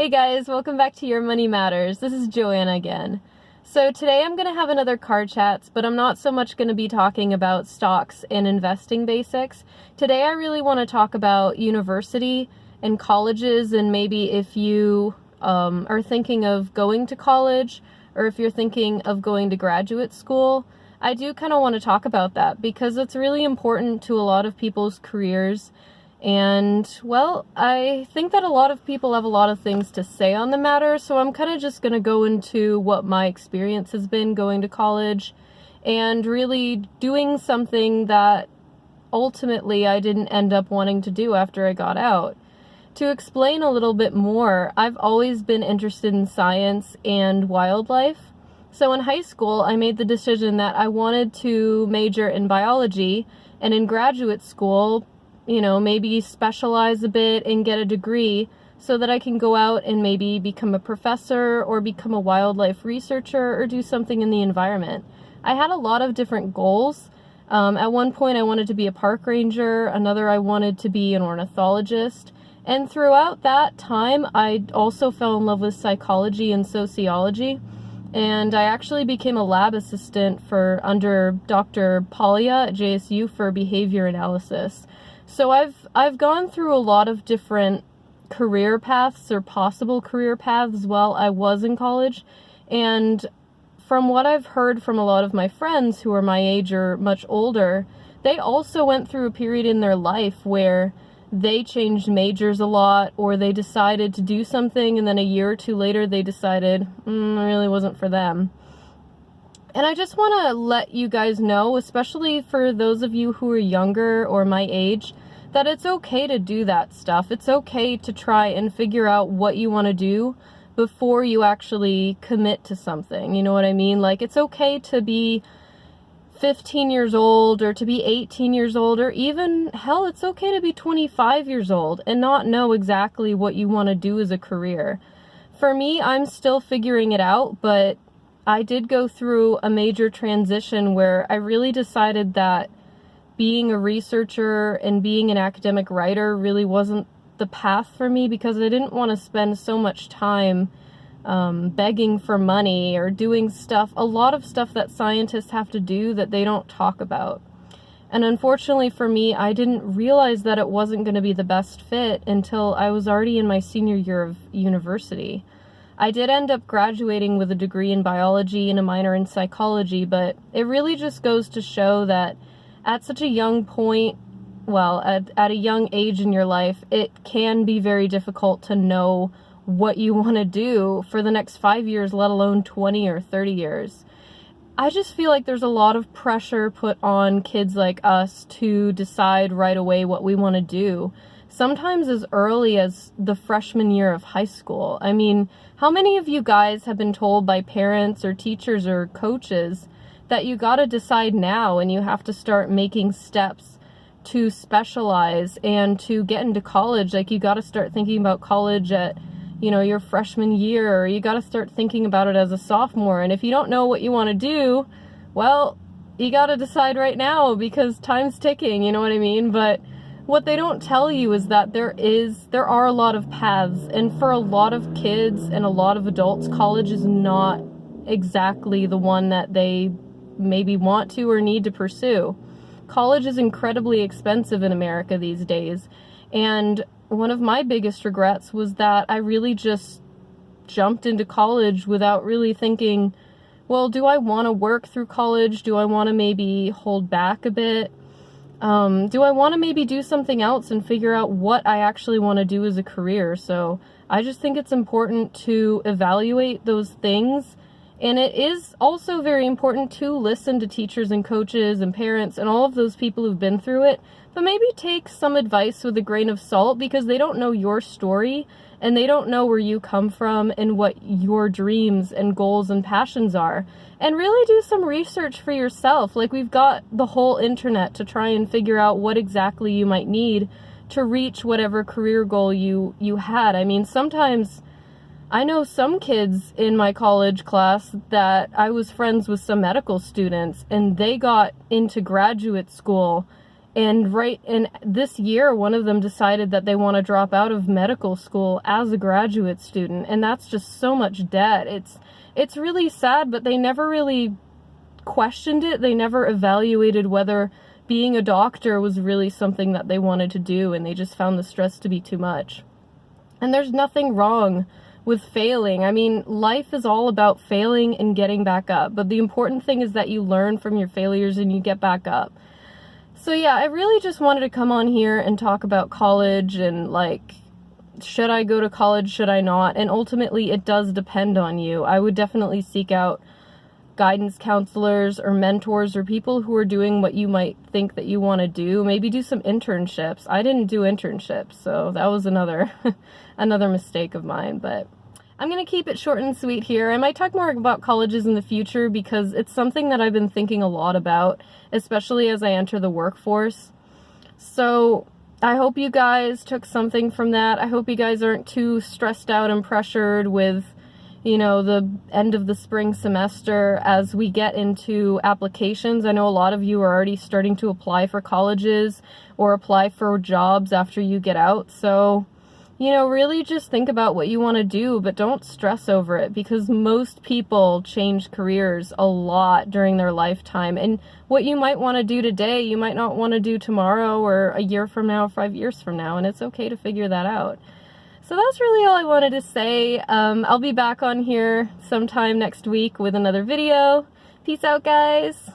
Hey guys, welcome back to Your Money Matters. This is Joanna again. So today I'm going to have another card chats, but I'm not so much going to be talking about stocks and investing basics. Today I really want to talk about university and colleges, and maybe if you are thinking of going to college or if you're thinking of going to graduate school. I do kind of want to talk about that because it's really important to a lot of people's careers. And, well, I think that a lot of people have a lot of things to say on the matter, so I'm kind of just going to go into what my experience has been going to college and really doing something that ultimately I didn't end up wanting to do after I got out. To explain a little bit more, I've always been interested in science and wildlife. So in high school, I made the decision that I wanted to major in biology, and in graduate school, maybe specialize a bit and get a degree so that I can go out and maybe become a professor or become a wildlife researcher or do something in the environment. I had a lot of different goals. At one point I wanted to be a park ranger, another I wanted to be an ornithologist, and throughout that time I also fell in love with psychology and sociology, and I actually became a lab assistant under Dr. Polya at JSU for behavior analysis. So I've gone through a lot of different career paths or possible career paths while I was in college, and from what I've heard from a lot of my friends who are my age or much older, they also went through a period in their life where they changed majors a lot, or they decided to do something and then a year or two later they decided it really wasn't for them. And I just want to let you guys know, especially for those of you who are younger or my age, that it's okay to do that stuff. It's okay to try and figure out what you want to do before you actually commit to something. You know what I mean? Like, it's okay to be 15 years old or to be 18 years old, or even, hell, it's okay to be 25 years old and not know exactly what you want to do as a career. For me, I'm still figuring it out, but I did go through a major transition where I really decided that being a researcher and being an academic writer really wasn't the path for me, because I didn't want to spend so much time begging for money or doing a lot of stuff that scientists have to do that they don't talk about. And unfortunately for me, I didn't realize that it wasn't going to be the best fit until I was already in my senior year of university. I did end up graduating with a degree in biology and a minor in psychology, but it really just goes to show that at such a young point, at a young age in your life, it can be very difficult to know what you want to do for the next 5 years, let alone 20 or 30 years. I just feel like there's a lot of pressure put on kids like us to decide right away what we want to do, sometimes as early as the freshman year of high school. I mean, how many of you guys have been told by parents or teachers or coaches that you gotta decide now and you have to start making steps to specialize and to get into college? Like, you gotta start thinking about college at your freshman year, or you got to start thinking about it as a sophomore. And if you don't know what you want to do, well, you got to decide right now, because time's ticking, you know what I mean? But what they don't tell you is that there are a lot of paths, and for a lot of kids and a lot of adults, college is not exactly the one that they maybe want to or need to pursue. College is incredibly expensive in America these days, and one of my biggest regrets was that I really just jumped into college without really thinking, well, do I want to work through college? Do I want to maybe hold back a bit? Do I want to maybe do something else and figure out what I actually want to do as a career? So I just think it's important to evaluate those things. And it is also very important to listen to teachers and coaches and parents and all of those people who've been through it, but maybe take some advice with a grain of salt, because they don't know your story and they don't know where you come from and what your dreams and goals and passions are. And really do some research for yourself. Like, we've got the whole internet to try and figure out what exactly you might need to reach whatever career goal you had. I mean, sometimes I know some kids in my college class that I was friends with some medical students, and they got into graduate school And this year, one of them decided that they want to drop out of medical school as a graduate student, and that's just so much debt. It's really sad, but they never really questioned it. They never evaluated whether being a doctor was really something that they wanted to do, and they just found the stress to be too much. And there's nothing wrong with failing. I mean, life is all about failing and getting back up, but the important thing is that you learn from your failures and you get back up. So yeah, I really just wanted to come on here and talk about college and like, should I go to college, should I not? And ultimately it does depend on you. I would definitely seek out guidance counselors or mentors or people who are doing what you might think that you want to do. Maybe do some internships. I didn't do internships, so that was another another mistake of mine, but I'm going to keep it short and sweet here. I might talk more about colleges in the future because it's something that I've been thinking a lot about, especially as I enter the workforce. So I hope you guys took something from that. I hope you guys aren't too stressed out and pressured with, you know, the end of the spring semester as we get into applications. I know a lot of you are already starting to apply for colleges or apply for jobs after you get out. So, you know, really just think about what you want to do, but don't stress over it because most people change careers a lot during their lifetime. And what you might want to do today, you might not want to do tomorrow or a year from now, 5 years from now, and it's okay to figure that out. So that's really all I wanted to say. I'll be back on here sometime next week with another video. Peace out, guys.